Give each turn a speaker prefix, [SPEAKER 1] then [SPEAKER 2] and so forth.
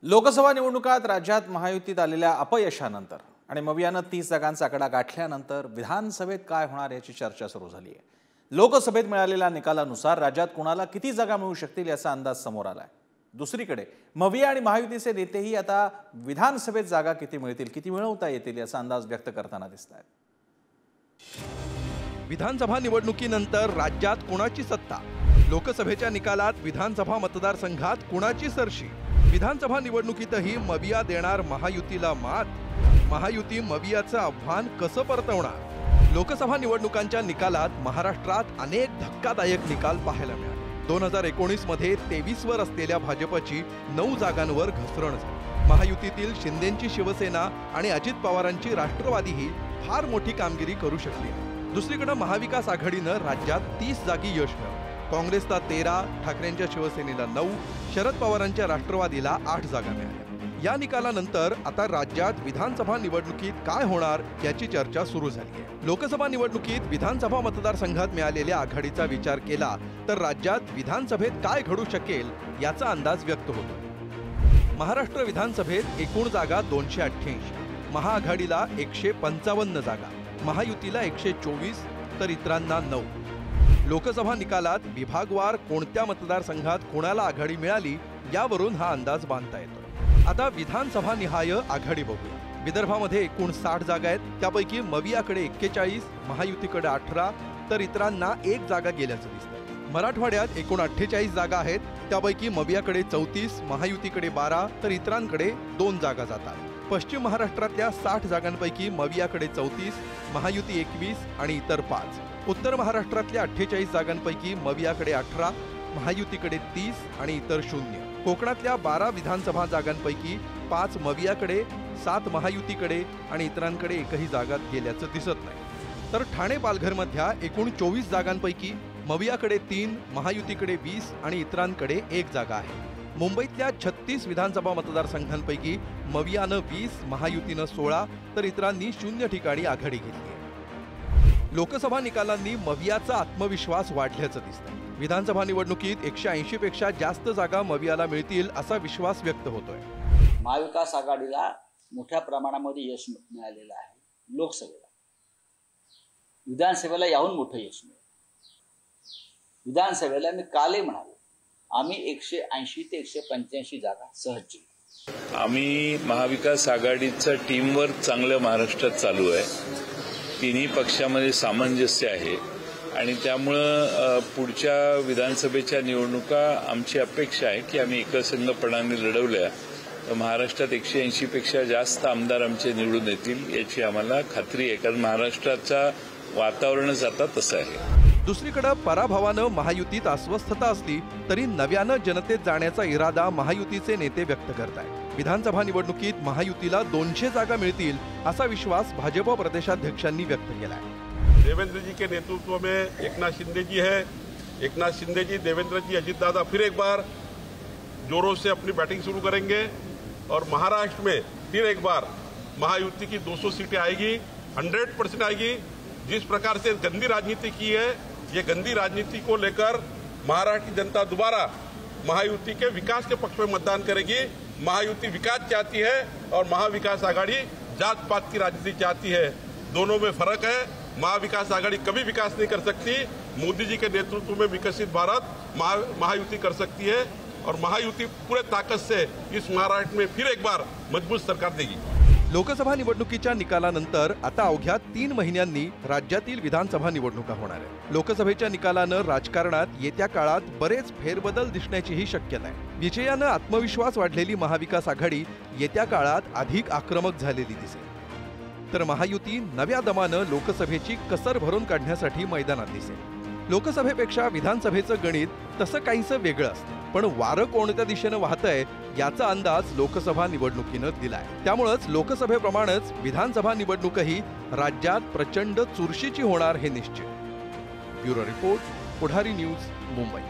[SPEAKER 1] लोकसभा निवडणुकात राज्यात महायुतीत आलेल्या अपयशानंतर आणि मवियानं 30 जागांचा आकडा गाठल्यानंतर विधानसभेत काय होणार याची चर्चा सुरू झाली आहे। लोकसभेत मिळालेल्या निकालानुसार राज्यात कोणाला किती जागा मिळू शकतील याचा अंदाज समोर आलाय। दुसरीकडे मविया आणि महायुतीचे नेतेही आता विधानसभेत जागा किती मिळतील, किती मिळवता येतील याचा अंदाज व्यक्त करताना दिसतायत।
[SPEAKER 2] विधानसभा निवडणुकीनंतर राज्यात कोणाची सत्ता, लोकसभेच्या निकालात विधानसभा मतदारसंघात कोणाची सरशी, विधानसभा निवडणुकीतही मविया देणार महायुतीला मात, महायुती मवियाचं आव्हान कसं परतवणार। लोकसभा निवडणुकांच्या निकालात महाराष्ट्रात अनेक धक्कादायक निकाल पाहायला मिळाले। 2019 मध्ये 23 वर असलेल्या भाजपची 9 जागांवर घसरण झाली। महायुतीतील शिंदेंची शिवसेना आणि अजित पवारांची राष्ट्रवादीही फार मोठी कामगिरी करू शकली आहे। दुसरीकडे महाविकास आघाडीनं राज्यात 30 जागी यश मिळवलं। काँग्रेसला 13, ठाकरेंच्या शिवसेनेला 9, शरद पवारांच्या राष्ट्रवादीला 8 जागा मिळाल्या। या निकालानंतर आता राज्यात विधानसभा निवडणुकीत काय होणार याची चर्चा सुरू झाली आहे। लोकसभा निवडणुकीत विधानसभा मतदारसंघात मिळालेल्या आघाडीचा विचार केला तर राज्यात विधानसभेत काय घडू शकेल याचा अंदाज व्यक्त होतो। महाराष्ट्र विधानसभेत एकूण जागा 288, महाआघाडीला 155 जागा, महायुतीला 124 तर इतरांना 9। लोकसभा निकालात विभागवार कोणत्या मतदारसंघात कोणाला आघाडी मिळाली यावरून हा अंदाज बांधता येतो। आता विधानसभा निहाय आघाडी बघूया। विदर्भामध्ये एकूण 60 जागा आहेत, त्यापैकी मवियाकडे 41, महायुतीकडे 18 तर इतरांना 1 जागा गेल्याचं दिसतं। मराठवाड्यात एकूण 48 जागा आहेत, त्यापैकी मवियाकडे 34, महायुतीकडे 12 तर इतरांकडे 2 जागा जातात। पश्चिम महाराष्ट्रातल्या 60 जागांपैकी मवियाकडे 34, महायुती 21 आणि इतर 5। उत्तर महाराष्ट्रातल्या 48 जागांपैकी मवियाकडे 18, महायुतीकडे 30 आणि इतर 0। कोकणातल्या 12 विधानसभा जागांपैकी 5 मवियाकडे, 7 महायुतीकडे आणि इतरांकडे एकही जागा गेल्याचं दिसत नाही। तर ठाणे पालघरमधल्या एकूण 24 जागांपैकी मवियाकडे 3, महायुतीकडे 20 आणि इतरांकडे 1 जागा आहे। मुंबईतल्या 36 विधानसभा मतदारसंघांपैकी मवियानं 20, महायुतीनं 16 तर इतरांनी 0 ठिकाणी आघाडी घेतली आहे। लोकसभा निकालांनी मवियाचा आत्मविश्वास वाढल्याचं दिसतंय। विधानसभा निवडणुकीत 180 पेक्षा जास्त जागा मवियाला मिळतील असा विश्वास व्यक्त होतोय।
[SPEAKER 3] महाविकास आघाडीला मोठ्या प्रमाणामध्ये यश मिळालेलं आहे। लोकसभेला, विधानसभेला याहून मोठं यश मिळालं। विधानसभेला मी कालही म्हणालो, आम्ही 180 ते 185 जागा सहज जिंकू।
[SPEAKER 4] आम्ही महाविकास आघाडीचा टीमवर्क चांगलं महाराष्ट्रात चालू आहे। तिन्ही पक्षामध्ये सामंजस्य आहे आणि त्यामुळं पुढच्या विधानसभेच्या निवडणुका आमची अपेक्षा आहे की आम्ही एकसंघपणाने लढवल्या तर महाराष्ट्रात 180 पेक्षा जास्त आमदार आमचे निवडून येतील याची आम्हाला खात्री आहे, कारण महाराष्ट्राचा वातावरणच आता तसं आहे।
[SPEAKER 2] दुसरीकडे पराभवानं महायुतीत अस्वस्थता असली तरी नव्यानं जनतेत जाण्याचा इरादा महायुतीचे नेते व्यक्त करतायत। विधानसभा निवडणुकीत महायुतीला 200 जागा मिळतील असा विश्वास भाजप प्रदेशाध्यक्षांनी व्यक्त केलाय।
[SPEAKER 5] देवेंद्र जी के नेतृत्व में एकनाथ शिंदे जी है, एकनाथ शिंदे जी, देवेंद्र जी, अजित दादा फिर एक बार जोरों से अपनी बैटिंग शुरू करेंगे और महाराष्ट्र में फिर एक बार महायुति की 200 सीटें आएगी, 100% आएगी। जिस प्रकार से गंदी राजनीति की है, ये गंदी राजनीति को लेकर महाराष्ट्र की जनता दोबारा महायुति के विकास के पक्ष में मतदान करेगी। महायुति विकास चाहती है और महाविकास आघाड़ी जात पात की राजनीति चाहती है। दोनों में फर्क है। महाविकास आघाड़ी कभी विकास नहीं कर सकती। मोदी जी के नेतृत्व में विकसित भारत महायुति कर सकती है और महायुति पूरे ताकत से इस महाराष्ट्र में फिर एक बार मजबूत सरकार देगी।
[SPEAKER 2] लोकसभा निवडणुकीच्या निकालानंतर आता अवघ्या 3 महिन्यांनी राज्यातील विधानसभा निवडणुका होणार आहेत। लोकसभेच्या निकालानं राजकारणात येत्या काळात बरेच फेरबदल दिसण्याचीही शक्यता आहे। विजयानं आत्मविश्वास वाढलेली महाविकास आघाडी येत्या काळात अधिक आक्रमक झालेली दिसेल, तर महायुती नव्या दमानं लोकसभेची कसर भरून काढण्यासाठी मैदानात दिसेल। लोकसभेपेक्षा विधानसभेचं गणित तसं काहीसं वेगळं असतं, पण वारं कोणत्या दिशेनं वाहतंय याचा अंदाज लोकसभा निवडणुकीनं दिलाय। त्यामुळेच लोकसभेप्रमाणेच विधानसभा निवडणूकही राज्यात प्रचंड चुरशीची होणार हे निश्चित। ब्युरो रिपोर्ट, पुढारी न्यूज, मुंबई।